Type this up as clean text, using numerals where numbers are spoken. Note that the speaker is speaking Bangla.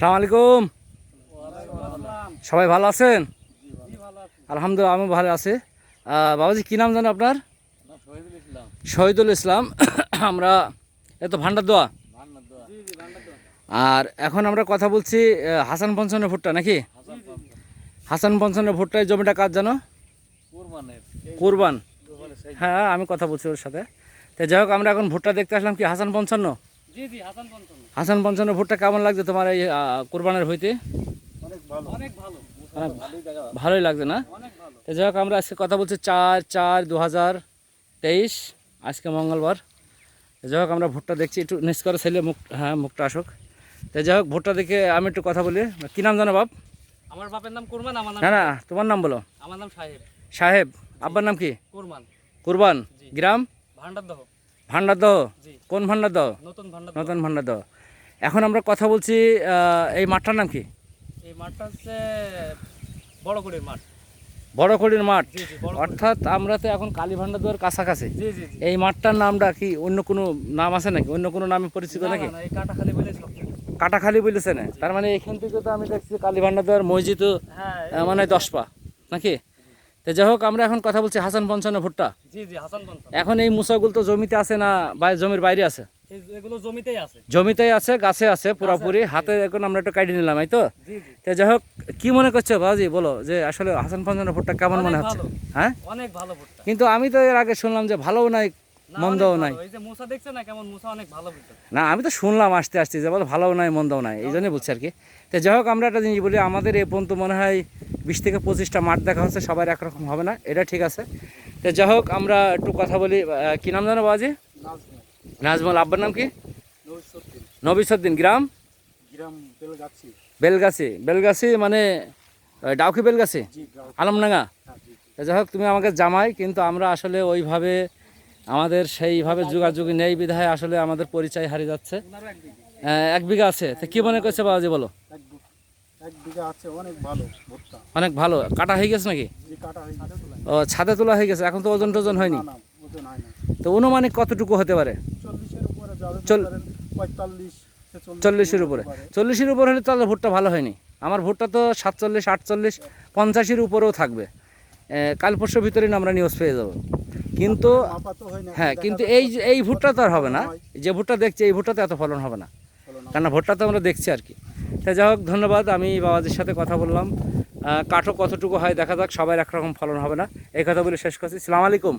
আসসালামু আলাইকুম। সবাই ভালো আছেন? আলহামদুলিল্লাহ আমি ভালো আছি। বাবাজি কি নাম জানো আপনার? শহীদুল ইসলাম। আমরা এত ভান্ডার দোয়া। আর এখন আমরা কথা বলছি হাসান পঞ্চান্ন ভুট্টা নাকি? হাসান পঞ্চান্ন ভুট্টায় জমিটা কাজ জানো? কুরবান। হ্যাঁ আমি কথা বলছি ওর সাথে। তো যাই হোক আমরা এখন ভুট্টা দেখতে আসলাম কি হাসান পঞ্চান্ন। হাসান পঞ্চান্ন ভুট্টা কেমন লাগছে তোমার এই কুরবানের হইতে? ভালোই লাগছে না? তো যাই হোক আমরা আজকে কথা বলছি 4/4/2023, আজকে মঙ্গলবার। যাই হোক আমরা ভুট্টা দেখছি, একটু নিচ করে ছেলে মুখ, হ্যাঁ মুখটা আসুক। তো যাই হোক ভুট্টা দেখে আমি একটু কথা বলি। কি নাম জানো বাপ? আমার বাপের নাম কুরবান, আমার নাম না না তোমার নাম বলো। আমার নাম সাহেব। সাহেব। আব্বার নাম কি? কুরবান। কুরবান। গ্রাম? ভান্ডারদহ। ভান্ডারদহ। কোন ভান্ডারদহ? নতুন ভান্ডারদহ। নতুন ভান্ডারদহ। এখন আমরা কথা বলছি এই মাঠটার নাম কি? এই মাঠটা হচ্ছে বড়কুড়ির মাঠ। বড়খড়ির মাঠ। জি জি, বড়কুড়ি। অর্থাৎ আমরা তো এখন কালী ভান্ডারদহের কাছাকাছি। জি জি জি। এই মাঠটার নামটা কি অন্য কোনো নাম আছে নাকি? অন্য কোনো নামে পরিচিত না, নাকি? না, না, এই কাটাখালি বলে সব। কাটাখালি বলেছে না? তার মানে এখান থেকে তো আমি দেখছি কালী ভান্ডারদহের মসজিদও হ্যাঁ, মানে 10 পা নাকি? তো যাই হোক আমরা এখন কথা বলছি হাসান পঞ্চান্ন ভুট্টা। জি জি, হাসান পঞ্চান্ন। এখন এই মুসাগুলো তো জমিতে আছে না জমির বাইরে আছে? এগুলো জমিতেই আছে। জমিতেই আছে, গাছে আছে পুরাপুরি। হাতে এখন আমরা একটু কাটি নিলাম, এই তো। জি জি। তো যাই হোক কি মনে করছো বাবাজি, বলো যে আসলে হাসান পঞ্চান্ন ভুট্টা কেমন মনে অনেক হচ্ছে? ভালো। হ্যাঁ অনেক ভালো ভুট্টা। কিন্তু আমি তো এর আগে শুনলাম যে ভালোও নাই না, মন্দও অনেক নাই। ভালো। এই যে মুসা দেখছে না কেমন, মুসা অনেক ভালো ভুট্টা। না আমি তো শুনলাম আসতে আসতে যে বলো ভালোও নাই মন্দও নাই, এই জন্যই বলছি আর কি। তো যাই হোক আমরা একটা জিনিস বলি, আমাদের এই পর্যন্ত মনে হয় 20 থেকে 25টা মাঠ দেখা হচ্ছে, সবার একরকম হবে না, এটা ঠিক আছে। তো যাই হোক আমরা একটু কথা বলি। কি নাম জানো বাবাজি? নাজমুল। আব্বার নাম কি? নবিসুদ্দিন। গ্রাম? বেলগাছি। বেলগাছি মানে ডাউকি বেলগাছি, আলমডাঙ্গা। যাই হোক তুমি আমাকে জামাই, কিন্তু আমরা আসলে ওইভাবে আমাদের সেইভাবে যোগাযোগী নেই বিধায় আসলে আমাদের পরিচয় হারিয়ে যাচ্ছে। 1 বিঘা আছে। তো কি মনে করছে বাবাজি বলো? 1 বিঘা আছে, অনেক ভালো ভুট্টা। অনেক ভালো। কাটা হয়ে গেছে নাকি? যে কাটা হয়ে গেছে। ও ছাদে তোলা হয়ে গেছে, এখন তো ওজন টোজন হয়নি। না, ওজন হয় না। তো অনুমানিক কতটুকু হতে পারে? 40-এর উপরে যাবে, চল- ধরেন 45 সে 40-এর উপরে। 40-এর উপর হলে তাহলে ভুট্টা ভালো হয়নি। আমার ভুট্টা তো 47, 48, 50-এর উপরেও থাকবে। কাল পরশুর ভিতরেই আমরা নিউজ পেয়ে যাব। কিন্তু মাপা তো হয় না। হ্যাঁ, কিন্তু এই ভুট্টা তো আর হবে না। যে ভুট্টা দেখছি এই ভুট্টাতে এত ফলন হবে না, কেন ভুট্টা তো আমরা দেখছি আর কি। তাই যাই হোক ধন্যবাদ, আমি বাবাজির সাথে কথা বললাম। কাঠও কতটুকু হয় দেখা যাক, সবাই একরকম ফলন হবে না, এই কথা বলে শেষ করছি। আসসালামু আলাইকুম।